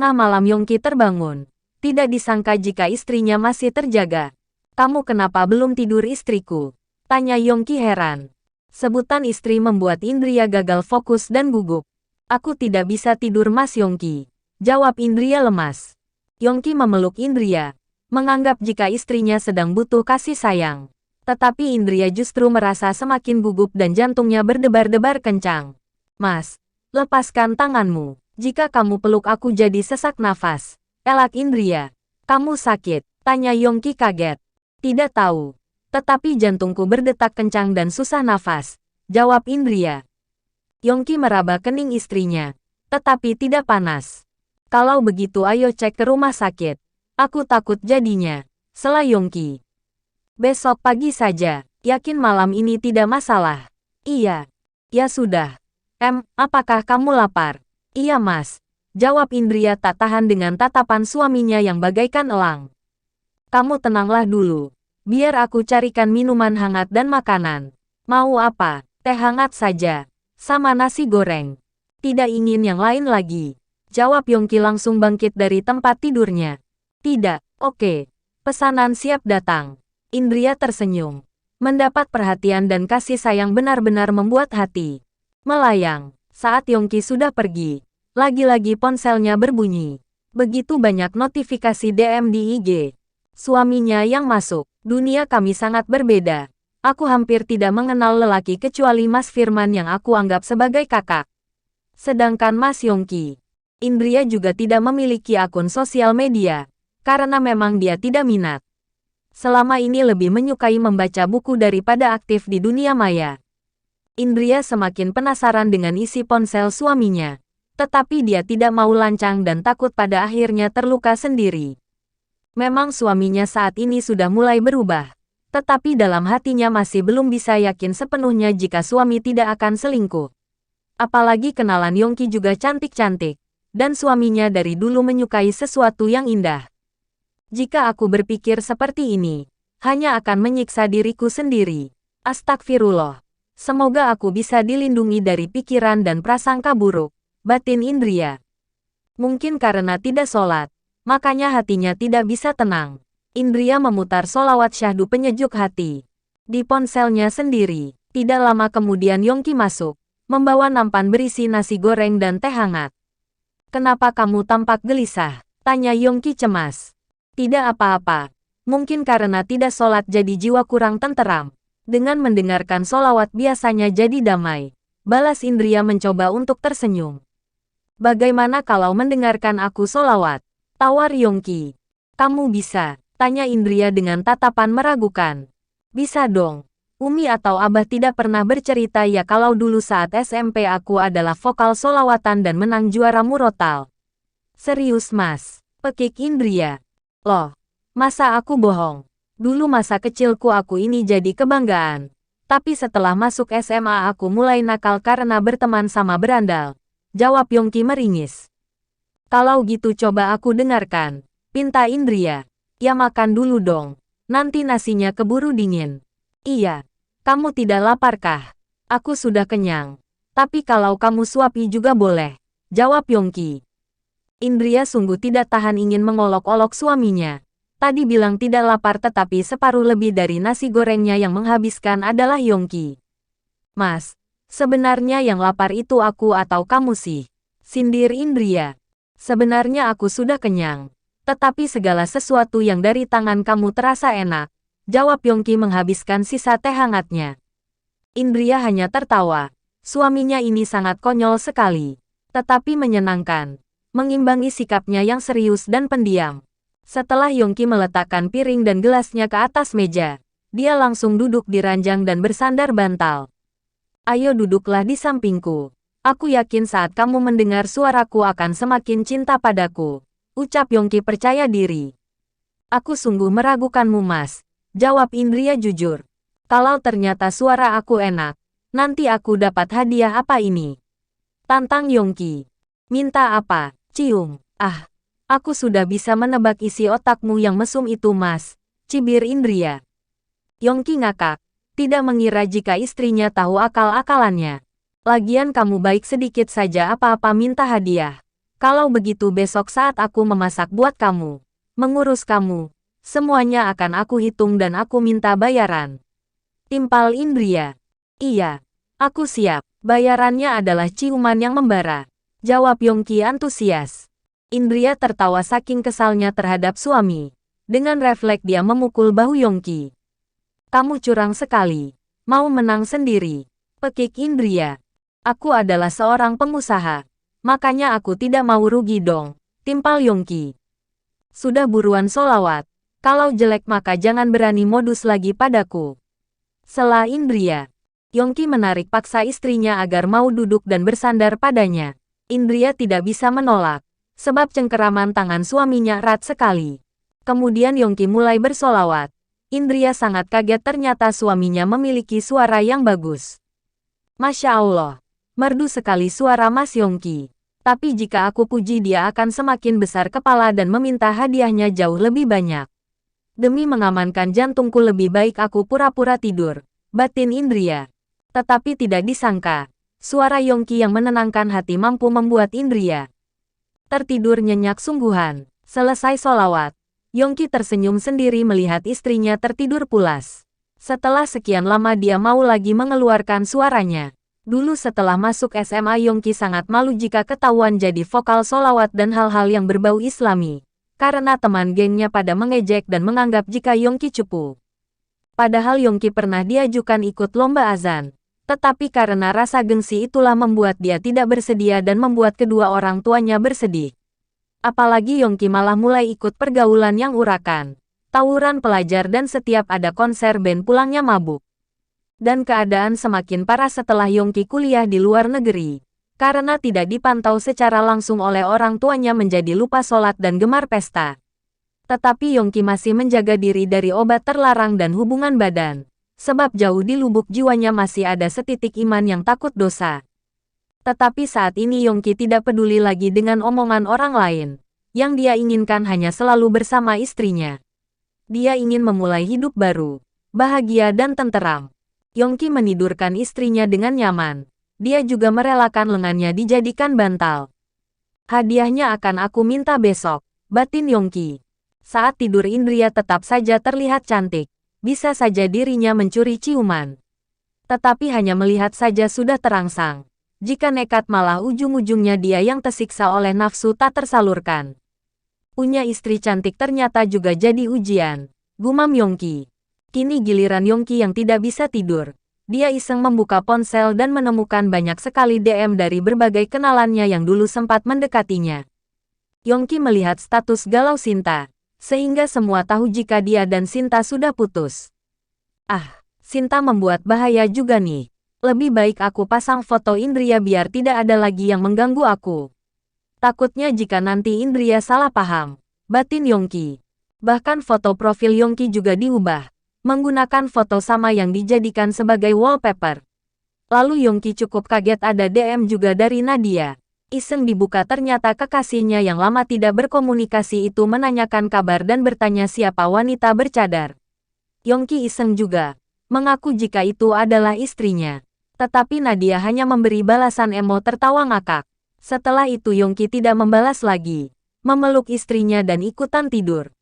Tengah malam Yongki terbangun. Tidak disangka jika istrinya masih terjaga. Kamu kenapa belum tidur istriku? Tanya Yongki heran. Sebutan istri membuat Indria gagal fokus dan gugup. Aku tidak bisa tidur Mas Yongki. Jawab Indria lemas. Yongki memeluk Indria. Menganggap jika istrinya sedang butuh kasih sayang. Tetapi Indria justru merasa semakin gugup dan jantungnya berdebar-debar kencang. Mas, lepaskan tanganmu. Jika kamu peluk aku jadi sesak nafas. Elak Indria. Kamu sakit? Tanya Yongki kaget. Tidak tahu. Tetapi jantungku berdetak kencang dan susah nafas. Jawab Indria. Yongki meraba kening istrinya. Tetapi tidak panas. Kalau begitu ayo cek ke rumah sakit. Aku takut jadinya. Sela Yongki. Besok pagi saja. Yakin malam ini tidak masalah? Iya. Ya sudah. Apakah kamu lapar? Iya mas. Jawab Indria tak tahan dengan tatapan suaminya yang bagaikan elang. Kamu tenanglah dulu. Biar aku carikan minuman hangat dan makanan. Mau apa? Teh hangat saja. Sama nasi goreng. Tidak ingin yang lain lagi. Jawab Yongki langsung bangkit dari tempat tidurnya. Tidak, oke. Pesanan siap datang. Indria tersenyum. Mendapat perhatian dan kasih sayang benar-benar membuat hati melayang. Saat Yongki sudah pergi, lagi-lagi ponselnya berbunyi. Begitu banyak notifikasi DM di IG. Suaminya yang masuk. Dunia kami sangat berbeda. Aku hampir tidak mengenal lelaki kecuali Mas Firman yang aku anggap sebagai kakak. Sedangkan Mas Yongki, Indria juga tidak memiliki akun sosial media. Karena memang dia tidak minat. Selama ini lebih menyukai membaca buku daripada aktif di dunia maya. Indria semakin penasaran dengan isi ponsel suaminya. Tetapi dia tidak mau lancang dan takut pada akhirnya terluka sendiri. Memang suaminya saat ini sudah mulai berubah. Tetapi dalam hatinya masih belum bisa yakin sepenuhnya jika suami tidak akan selingkuh. Apalagi kenalan Yongki juga cantik-cantik. Dan suaminya dari dulu menyukai sesuatu yang indah. Jika aku berpikir seperti ini, hanya akan menyiksa diriku sendiri. Astagfirullah. Semoga aku bisa dilindungi dari pikiran dan prasangka buruk. Batin Indria. Mungkin karena tidak sholat, makanya hatinya tidak bisa tenang. Indria memutar sholawat syahdu penyejuk hati. Di ponselnya sendiri, tidak lama kemudian Yongki masuk, membawa nampan berisi nasi goreng dan teh hangat. Kenapa kamu tampak gelisah? Tanya Yongki cemas. Tidak apa-apa. Mungkin karena tidak sholat jadi jiwa kurang tenteram. Dengan mendengarkan sholawat biasanya jadi damai. Balas Indria mencoba untuk tersenyum. Bagaimana kalau mendengarkan aku sholawat? Tawar Yongki. Kamu bisa? Tanya Indria dengan tatapan meragukan. Bisa dong. Umi atau Abah tidak pernah bercerita ya kalau dulu saat SMP aku adalah vokal sholawatan dan menang juara murotal. Serius mas? Pekik Indria. Loh, masa aku bohong? Dulu masa kecilku aku ini jadi kebanggaan. Tapi setelah masuk SMA aku mulai nakal karena berteman sama berandal. Jawab Yongki meringis. Kalau gitu coba aku dengarkan. Pinta Indria. Ya makan dulu dong. Nanti nasinya keburu dingin. Iya. Kamu tidak laparkah? Aku sudah kenyang. Tapi kalau kamu suapi juga boleh. Jawab Yongki. Indria sungguh tidak tahan ingin mengolok-olok suaminya. Tadi bilang tidak lapar tetapi separuh lebih dari nasi gorengnya yang menghabiskan adalah Yongki. Mas, sebenarnya yang lapar itu aku atau kamu sih? Sindir Indria. Sebenarnya aku sudah kenyang. Tetapi segala sesuatu yang dari tangan kamu terasa enak. Jawab Yongki menghabiskan sisa teh hangatnya. Indria hanya tertawa. Suaminya ini sangat konyol sekali. Tetapi menyenangkan. Mengimbangi sikapnya yang serius dan pendiam. Setelah Yongki meletakkan piring dan gelasnya ke atas meja, dia langsung duduk di ranjang dan bersandar bantal. Ayo duduklah di sampingku. Aku yakin saat kamu mendengar suaraku akan semakin cinta padaku. Ucap Yongki percaya diri. Aku sungguh meragukanmu mas. Jawab Indria jujur. Kalau ternyata suara aku enak, nanti aku dapat hadiah apa ini? Tantang Yongki. Minta apa? Cium. Ah. Aku sudah bisa menebak isi otakmu yang mesum itu mas, cibir Indria. Yongki ngakak, tidak mengira jika istrinya tahu akal-akalannya. Lagian kamu baik sedikit saja apa-apa minta hadiah. Kalau begitu besok saat aku memasak buat kamu, mengurus kamu, semuanya akan aku hitung dan aku minta bayaran. Timpal Indria. Iya, aku siap. Bayarannya adalah ciuman yang membara. Jawab Yongki antusias. Indria tertawa saking kesalnya terhadap suami. Dengan refleks dia memukul bahu Yongki. Kamu curang sekali. Mau menang sendiri. Pekik Indria. Aku adalah seorang pengusaha. Makanya aku tidak mau rugi dong. Timpal Yongki. Sudah buruan solawat. Kalau jelek maka jangan berani modus lagi padaku. Sela Indria. Yongki menarik paksa istrinya agar mau duduk dan bersandar padanya. Indria tidak bisa menolak. Sebab cengkeraman tangan suaminya erat sekali. Kemudian Yongki mulai bersolawat. Indria sangat kaget ternyata suaminya memiliki suara yang bagus. Masya Allah. Merdu sekali suara Mas Yongki. Tapi jika aku puji dia akan semakin besar kepala dan meminta hadiahnya jauh lebih banyak. Demi mengamankan jantungku lebih baik aku pura-pura tidur. Batin Indria. Tetapi tidak disangka. Suara Yongki yang menenangkan hati mampu membuat Indria tertidur nyenyak sungguhan. Selesai solawat. Yongki tersenyum sendiri melihat istrinya tertidur pulas. Setelah sekian lama dia mau lagi mengeluarkan suaranya. Dulu setelah masuk SMA Yongki sangat malu jika ketahuan jadi vokal solawat dan hal-hal yang berbau islami. Karena teman gengnya pada mengejek dan menganggap jika Yongki cupu. Padahal Yongki pernah diajukan ikut lomba azan. Tetapi karena rasa gengsi itulah membuat dia tidak bersedia dan membuat kedua orang tuanya bersedih. Apalagi Yongki malah mulai ikut pergaulan yang urakan. Tawuran pelajar dan setiap ada konser band pulangnya mabuk. Dan keadaan semakin parah setelah Yongki kuliah di luar negeri. Karena tidak dipantau secara langsung oleh orang tuanya menjadi lupa sholat dan gemar pesta. Tetapi Yongki masih menjaga diri dari obat terlarang dan hubungan badan. Sebab jauh di lubuk jiwanya masih ada setitik iman yang takut dosa. Tetapi saat ini Yongki tidak peduli lagi dengan omongan orang lain. Yang dia inginkan hanya selalu bersama istrinya. Dia ingin memulai hidup baru. Bahagia dan tenteram. Yongki menidurkan istrinya dengan nyaman. Dia juga merelakan lengannya dijadikan bantal. Hadiahnya akan aku minta besok, batin Yongki. Saat tidur Indria tetap saja terlihat cantik. Bisa saja dirinya mencuri ciuman. Tetapi hanya melihat saja sudah terangsang. Jika nekat malah ujung-ujungnya dia yang tersiksa oleh nafsu tak tersalurkan. Punya istri cantik ternyata juga jadi ujian. Gumam Yongki. Kini giliran Yongki yang tidak bisa tidur. Dia iseng membuka ponsel dan menemukan banyak sekali DM dari berbagai kenalannya yang dulu sempat mendekatinya. Yongki melihat status galau Sinta. Sehingga semua tahu jika dia dan Sinta sudah putus. Ah, Sinta membuat bahaya juga nih. Lebih baik aku pasang foto Indria biar tidak ada lagi yang mengganggu aku. Takutnya jika nanti Indria salah paham. Batin Yongki. Bahkan foto profil Yongki juga diubah. Menggunakan foto sama yang dijadikan sebagai wallpaper. Lalu Yongki cukup kaget ada DM juga dari Nadia. Iseng dibuka ternyata kekasihnya yang lama tidak berkomunikasi itu menanyakan kabar dan bertanya siapa wanita bercadar. Yongki iseng juga. Mengaku jika itu adalah istrinya. Tetapi Nadia hanya memberi balasan emo tertawa ngakak. Setelah itu Yongki tidak membalas lagi. Memeluk istrinya dan ikutan tidur.